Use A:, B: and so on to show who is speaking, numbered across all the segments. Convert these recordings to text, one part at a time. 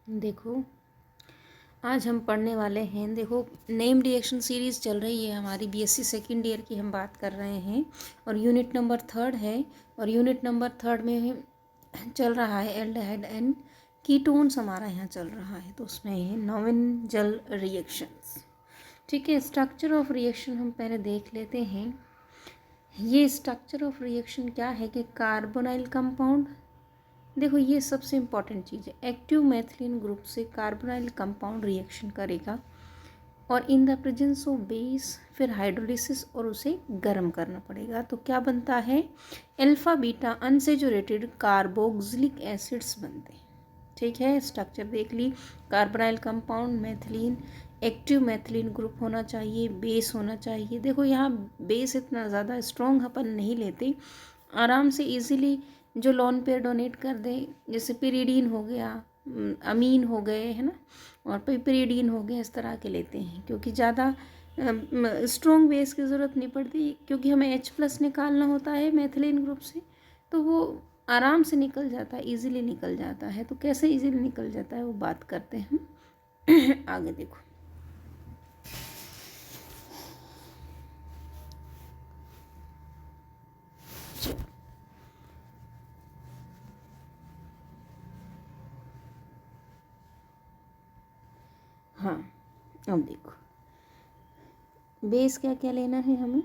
A: देखो आज हम पढ़ने वाले हैं, देखो नेम रिएक्शन सीरीज़ चल रही है हमारी, बीएससी सेकेंड ईयर की हम बात कर रहे हैं और यूनिट नंबर 3 है। और यूनिट नंबर 3 में चल रहा है एल्डिहाइड एंड कीटोन्स हमारा यहाँ चल रहा है, तो उसमें है नॉवेंजल रिएक्शंस। ठीक है, स्ट्रक्चर ऑफ रिएक्शन हम पहले देख लेते हैं। ये स्ट्रक्चर ऑफ रिएक्शन क्या है कि कार्बोनाइल कंपाउंड, देखो ये सबसे इम्पॉर्टेंट चीज़ है, एक्टिव मैथिलीन ग्रुप से कार्बोनाइल कंपाउंड रिएक्शन करेगा और in the presence of base, फिर हाइड्रोलिसिस और उसे गर्म करना पड़ेगा। तो क्या बनता है, alpha beta unsaturated carboxylic acids बनते हैं। ठीक है, स्ट्रक्चर देख ली, carbonyl compound methylene, active methylene group होना चाहिए, बेस होना चाहिए। देखो यहाँ बेस इतना ज़्यादा स्ट्रॉन्ग अपन नहीं लेते, आराम से इजीली जो लोन पेयर डोनेट कर दे, जैसे पिरीडीन हो गया, अमीन हो गए, है ना, और पिरीडीन हो गए, इस तरह के लेते हैं क्योंकि ज़्यादा स्ट्रॉन्ग बेस की ज़रूरत नहीं पड़ती, क्योंकि हमें H+ निकालना होता है मैथिलीन ग्रुप से, तो वो आराम से निकल जाता है, इजीली निकल जाता है। तो कैसे इजीली निकल जाता है वो बात करते हैं हम आगे। देखो हाँ, अब देखो बेस क्या क्या लेना है हमें,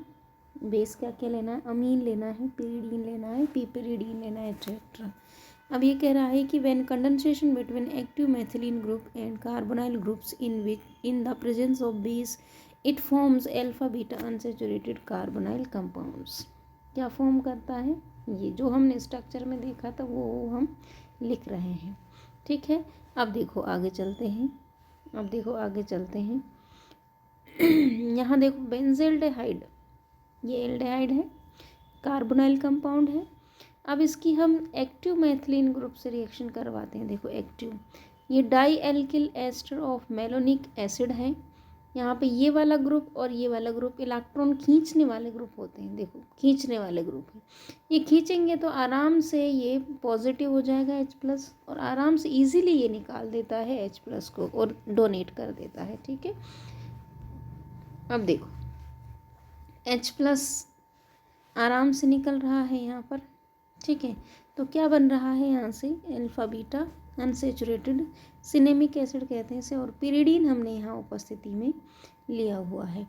A: बेस क्या क्या लेना है, अमीन लेना है, पिरीडीन लेना है, पिरीडीन लेना है, एक्सेट्रा। अब ये कह रहा है कि when condensation between active methylene group and carbonyl groups in the presence of base it forms alpha beta unsaturated carbonyl compounds. क्या फॉर्म करता है, ये जो हमने स्ट्रक्चर में देखा था वो हम लिख रहे हैं। ठीक है, अब देखो आगे चलते हैं, अब देखो आगे चलते हैं यहाँ देखो बेंज़ल्डेहाइड, ये एल्डिहाइड है, कार्बोनाइल कंपाउंड है। अब इसकी हम एक्टिव मैथिलीन ग्रुप से रिएक्शन करवाते हैं। देखो एक्टिव, ये di alkyl ester of malonic acid है। यहाँ पे ये वाला ग्रुप और ये वाला ग्रुप इलेक्ट्रॉन खींचने वाले ग्रुप होते हैं, देखो खींचने वाले ग्रुप हैं। ये खींचेंगे तो आराम से ये पॉजिटिव हो जाएगा H+ और आराम से इजीली ये निकाल देता है H+ को और डोनेट कर देता है। ठीक है, अब देखो H+ आराम से निकल रहा है यहाँ पर। ठीक है, तो क्या बन रहा है यहाँ से, alpha beta unsaturated cinnamic acid कहते हैं इसे, और पिरीडीन हमने यहाँ उपस्थिति में लिया हुआ है।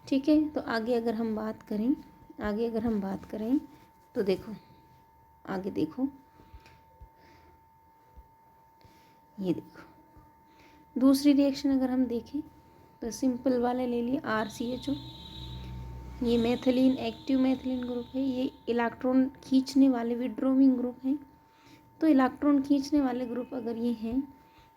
A: ठीक है, तो आगे अगर हम बात करें, आगे अगर हम बात करें तो देखो आगे देखो, ये देखो दूसरी रिएक्शन अगर हम देखें तो सिंपल वाले ले लिए RCHO, ये मैथिलीन एक्टिव मैथिलीन ग्रुप है, ये इलेक्ट्रॉन खींचने वाले विड्रोविंग ग्रुप हैं। तो इलेक्ट्रॉन खींचने वाले ग्रुप अगर ये हैं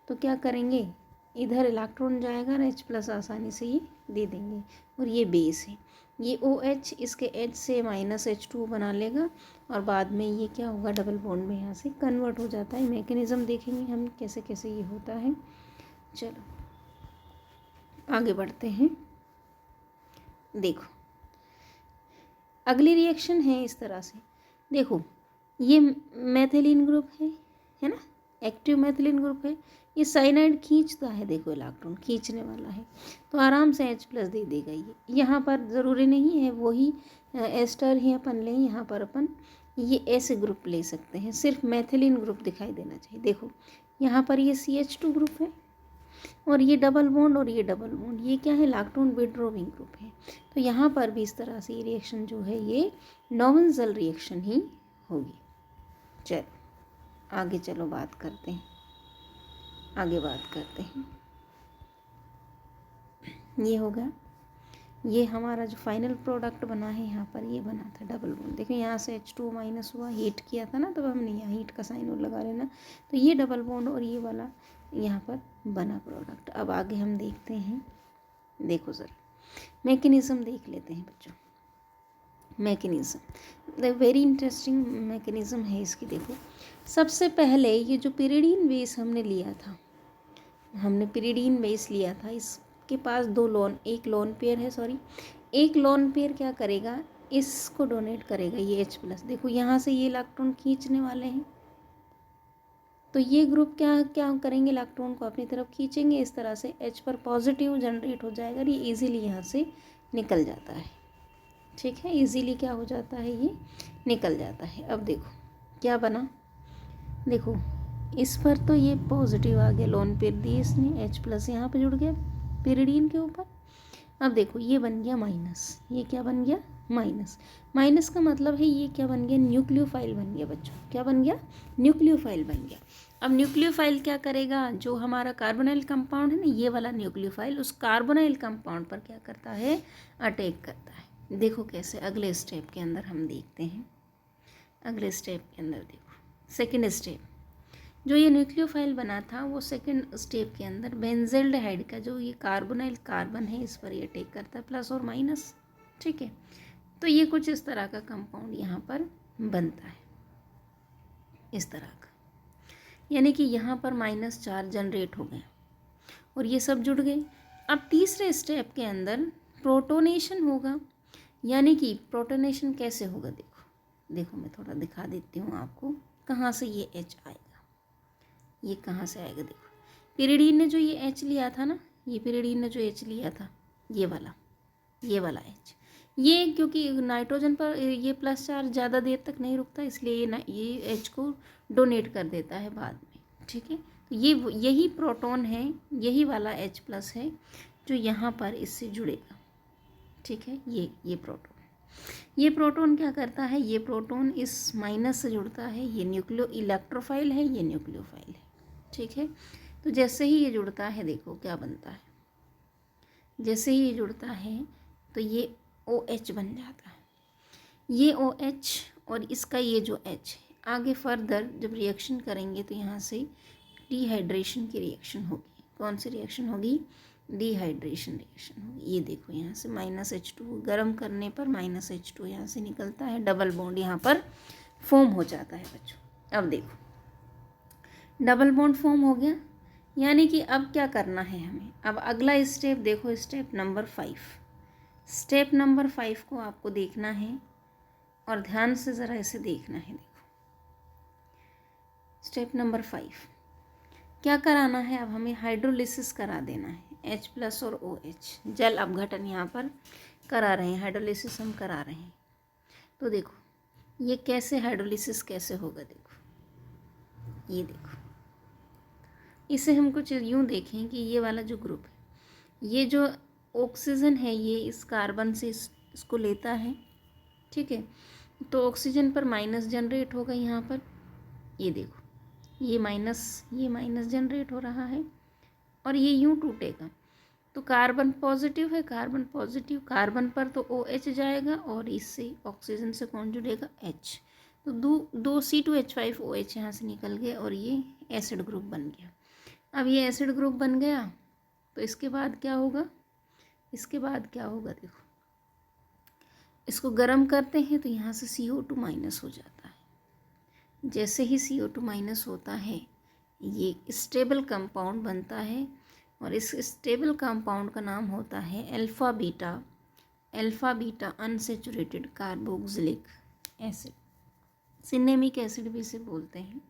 A: तो क्या करेंगे, इधर इलेक्ट्रॉन जाएगा और H+ आसानी से ये दे देंगे। और ये बेस है, ये OH इसके H से -H2 बना लेगा और बाद में ये क्या होगा, डबल बॉन्ड में यहाँ से कन्वर्ट हो जाता है। मैकेनिज़्म देखेंगे हम कैसे कैसे ये होता है। चलो आगे बढ़ते हैं। देखो अगली रिएक्शन है इस तरह से, देखो ये मैथिलीन ग्रुप है ना, एक्टिव मैथिलीन ग्रुप है, ये साइनाइड खींचता है, देखो इलेक्ट्रॉन खींचने वाला है तो आराम से H+ दे देगा। ये यहाँ पर ज़रूरी नहीं है वही एस्टर ही अपन लें, यहाँ पर अपन ये ऐसे ग्रुप ले सकते हैं, सिर्फ मैथिलीन ग्रुप दिखाई देना चाहिए। देखो यहाँ पर ये CH2 ग्रुप है और ये डबल बॉन्ड और ये डबल बॉन्ड, ये क्या है, इलेक्ट्रॉन विड्रॉविंग ग्रुप है। तो यहाँ पर भी इस तरह से ये रिएक्शन जो है ये नॉवेंजल रिएक्शन ही होगी। चलो आगे चलो बात करते हैं, आगे बात करते हैं। ये हो गया, ये हमारा जो फाइनल प्रोडक्ट बना है यहाँ पर ये बना था डबल बॉन्ड। देखो यहाँ से H2- हुआ, हीट किया था ना, तब हमने यहाँ हीट का साइन और लगा लेना, तो ये डबल बॉन्ड और ये वाला यहाँ पर बना प्रोडक्ट। अब आगे हम देखते हैं, देखो ज़रा मैकेनिज़्म देख लेते हैं बच्चों। मैकेनिज़्म वेरी इंटरेस्टिंग मैकेनिज़्म है इसकी। देखो सबसे पहले ये जो पिरीडीन बेस हमने लिया था, हमने पिरीडीन बेस लिया था, इसके पास एक लोन पेयर है, सॉरी एक लोन पेयर क्या करेगा, इसको डोनेट करेगा ये H+। देखो यहाँ से ये इलेक्ट्रॉन खींचने वाले हैं तो ये ग्रुप क्या क्या करेंगे, इलेक्ट्रॉन को अपनी तरफ खींचेंगे, इस तरह से H पर पॉजिटिव जनरेट हो जाएगा और ये इजीली यहाँ से निकल जाता है। ठीक है, इजीली क्या हो जाता है, ये निकल जाता है। अब देखो क्या बना, देखो इस पर तो ये पॉजिटिव आ गया, लोन पेयर दिए इसने, H प्लस यहाँ पे जुड़ गया पेरिडीन के ऊपर। अब देखो ये बन गया माइनस, ये क्या बन गया माइनस। माइनस का मतलब है ये क्या बन गया, न्यूक्लियोफाइल बन गया बच्चों, क्या बन गया, न्यूक्लियोफाइल बन गया। अब न्यूक्लियोफाइल क्या करेगा, जो हमारा कार्बोनाइल कंपाउंड है ना, ये वाला न्यूक्लियोफाइल उस कार्बोनाइल कंपाउंड पर क्या करता है, अटैक करता है। देखो कैसे, अगले स्टेप के अंदर हम देखते हैं, अगले स्टेप के अंदर देखो सेकेंड स्टेप, जो ये न्यूक्लियोफाइल बना था वो सेकंड स्टेप के अंदर बेंजल्डिहाइड का जो ये कार्बोनाइल कार्बन है इस पर ये अटैक करता है, प्लस और माइनस। ठीक है, तो ये कुछ इस तरह का कंपाउंड यहाँ पर बनता है, इस तरह का, यानी कि यहाँ पर माइनस चार्ज जनरेट हो गए और ये सब जुड़ गए। अब तीसरे स्टेप के अंदर प्रोटोनेशन होगा, यानी कि प्रोटोनेशन कैसे होगा, देखो देखो मैं थोड़ा दिखा देती हूँ आपको, कहाँ से ये H आएगा, ये कहाँ से आएगा। देखो पिरिडीन ने जो ये H लिया था ना, ये पिरिडीन ने जो H लिया था, ये वाला H, ये क्योंकि नाइट्रोजन पर ये प्लस चार्ज ज़्यादा देर तक नहीं रुकता, इसलिए ये H को डोनेट कर देता है बाद में। ठीक है, तो ये यही प्रोटॉन है, यही वाला H प्लस है जो यहाँ पर इससे जुड़ेगा। ठीक है, ये प्रोटॉन क्या करता है, ये प्रोटॉन इस माइनस से जुड़ता है, ये न्यूक्लियो इलेक्ट्रोफाइल है, ये न्यूक्लियोफाइल है। ठीक है, तो जैसे ही ये जुड़ता है देखो क्या बनता है, जैसे ही ये जुड़ता है तो ये OH बन जाता है, ये OH और इसका ये जो H है, आगे फर्दर जब रिएक्शन करेंगे तो यहाँ से डिहाइड्रेशन की रिएक्शन होगी। कौन सी रिएक्शन होगी, डिहाइड्रेशन रिएक्शन होगी। ये देखो यहाँ से -H2 गर्म करने पर -H2 यहाँ से निकलता है, डबल बॉन्ड यहाँ पर फॉर्म हो जाता है बच्चों। अब देखो डबल बॉन्ड फॉर्म हो गया, यानी कि अब क्या करना है हमें, अब अगला स्टेप देखो, स्टेप नंबर 5, स्टेप नंबर 5 को आपको देखना है और ध्यान से ज़रा इसे देखना है। देखो स्टेप नंबर 5 क्या कराना है, अब हमें हाइड्रोलिसिस करा देना है, H प्लस और OH जल अपघटन यहाँ पर करा रहे हैं, हाइड्रोलिसिस हम करा रहे हैं। तो देखो ये कैसे हाइड्रोलिसिस कैसे होगा, देखो ये देखो, इसे हम कुछ यूँ देखें कि ये वाला जो ग्रुप है, ये जो ऑक्सीजन है ये इस कार्बन से इसको लेता है। ठीक है, तो ऑक्सीजन पर माइनस जनरेट होगा यहाँ पर, ये देखो ये माइनस जनरेट हो रहा है और ये यूँ टूटेगा, तो कार्बन पॉजिटिव है, कार्बन पॉजिटिव, कार्बन पर तो OH जाएगा और इससे ऑक्सीजन से कौन जुड़ेगा, H, तो दो C2H5OH यहाँ से निकल गए और ये एसिड ग्रुप बन गया। अब ये एसिड ग्रुप बन गया तो इसके बाद क्या होगा, इसके बाद क्या होगा, देखो इसको गर्म करते हैं तो यहाँ से CO2 माइनस हो जाता है। जैसे ही CO2 माइनस होता है ये स्टेबल कंपाउंड बनता है और इस स्टेबल कंपाउंड का नाम होता है alpha beta unsaturated carboxylic acid, cinnamic acid भी इसे बोलते हैं।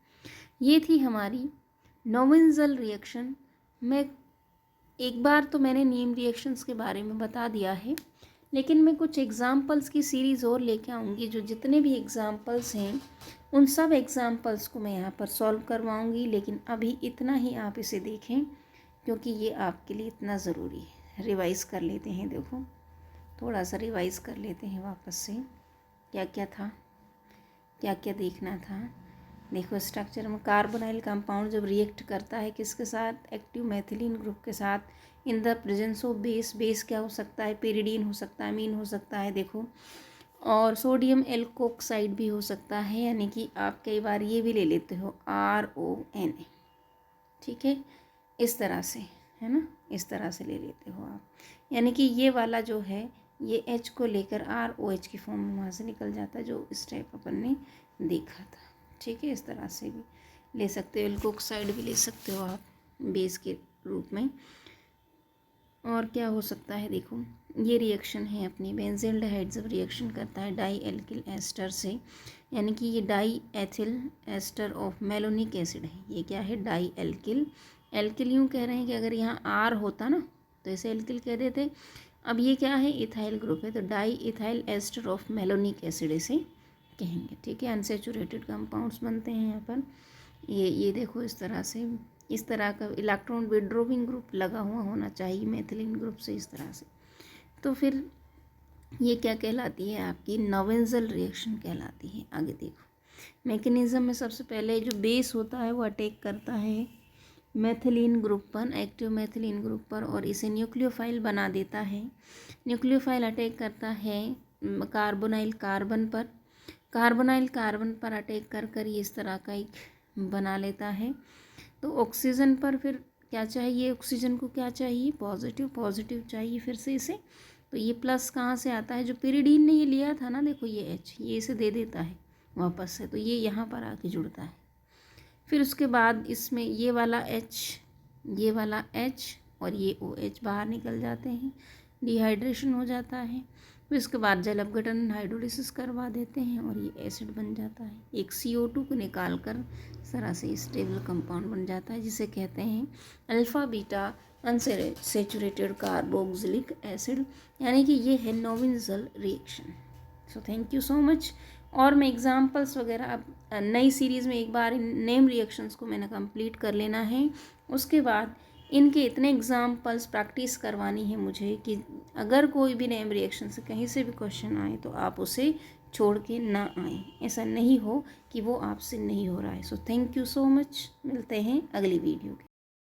A: ये थी हमारी नोवेंजल रिएक्शन। मैं एक बार तो मैंने नीम रिएक्शंस के बारे में बता दिया है, लेकिन मैं कुछ एग्ज़ाम्पल्स की सीरीज़ और लेके आऊँगी, जो जितने भी एग्ज़ाम्पल्स हैं उन सब एग्ज़ाम्पल्स को मैं यहाँ पर सॉल्व करवाऊँगी। लेकिन अभी इतना ही आप इसे देखें क्योंकि ये आपके लिए इतना ज़रूरी है। रिवाइज़ कर लेते हैं, देखो थोड़ा सा रिवाइज़ कर लेते हैं वापस से, क्या क्या था, क्या क्या देखना था। देखो स्ट्रक्चर में कार्बोनाइल कंपाउंड जब रिएक्ट करता है किसके साथ, एक्टिव मैथिलीन ग्रुप के साथ, इन द प्रेजेंस ऑफ बेस क्या हो सकता है, पेरिडीन हो सकता है, अमीन हो सकता है, देखो, और सोडियम एल्कोक्साइड भी हो सकता है, यानी कि आप कई बार ये भी ले लेते हो RONA। ठीक है, इस तरह से है ना, इस तरह से ले लेते हो आप, यानी कि ये वाला जो है ये H को लेकर ROH की फॉर्म में वहाँ से निकल जाता है, जो स्टेप अपन ने देखा था। ठीक है, इस तरह से भी ले सकते हो, एल्कोक्साइड भी ले सकते हो आप बेस के रूप में। और क्या हो सकता है, देखो ये रिएक्शन है अपनी, बेंजील्डिहाइड जब रिएक्शन करता है डाई एल्किल एस्टर से यानी कि ये di ethyl ester of malonic acid है। ये क्या है? Die alkyl. एल्किल यूँ कह रहे हैं कि अगर यहाँ आर होता ना तो इसे एल्किल कह देते। अब ये क्या है? इथाइल ग्रुप है, तो di ethyl ester of malonic acid इसे कहेंगे। ठीक है, अनसेचुरेटेड कंपाउंड्स बनते हैं यहाँ पर। ये देखो इस तरह से, इस तरह का इलेक्ट्रॉन विड्रॉविंग ग्रुप लगा हुआ होना चाहिए मेथिलीन ग्रुप से, इस तरह से। तो फिर ये क्या कहलाती है? आपकी नोवेंजल रिएक्शन कहलाती है। आगे देखो मैकेनिज्म में सबसे पहले जो बेस होता है वो अटैक करता है मैथिलीन ग्रुप पर, एक्टिव मैथिलीन ग्रुप पर, और इसे न्यूक्लियोफाइल बना देता है। न्यूक्लियोफाइल अटैक करता है कार्बोनाइल कार्बन पर, कार्बोनाइल कार्बन पर अटैक कर कर ये इस तरह का एक बना लेता है। तो ऑक्सीजन पर फिर क्या चाहिए? ऑक्सीजन को क्या चाहिए? पॉजिटिव, पॉजिटिव चाहिए फिर से इसे। तो ये प्लस कहाँ से आता है? जो पिरिडीन ने ये लिया था ना, देखो ये एच, ये इसे दे देता है वापस से, तो ये यहाँ पर आके जुड़ता है। फिर उसके बाद इसमें ये वाला एच, ये वाला एच और ये ओ एच बाहर निकल जाते हैं, डिहाइड्रेशन हो जाता है। फिर उसके बाद जल अपघटन हाइड्रोलिसिस करवा देते हैं और ये एसिड बन जाता है। एक CO2 को निकाल कर इस तरह से स्टेबल कंपाउंड बन जाता है, जिसे कहते हैं alpha beta unsaturated carboxylic acid, यानी कि ये है Knoevenagel reaction. So thank you so much. और मैं एग्जांपल्स वगैरह अब नई सीरीज़ में एक बार इन नेम रिएक्शंस को मैंने कंप्लीट कर लेना है। उसके बाद इनके इतने एग्जांपल्स प्रैक्टिस करवानी है मुझे कि अगर कोई भी नेम रिएक्शन से कहीं से भी क्वेश्चन आए तो आप उसे छोड़ के ना आए, ऐसा नहीं हो कि वो आपसे नहीं हो रहा है। सो थैंक यू सो मच, मिलते हैं अगली वीडियो के।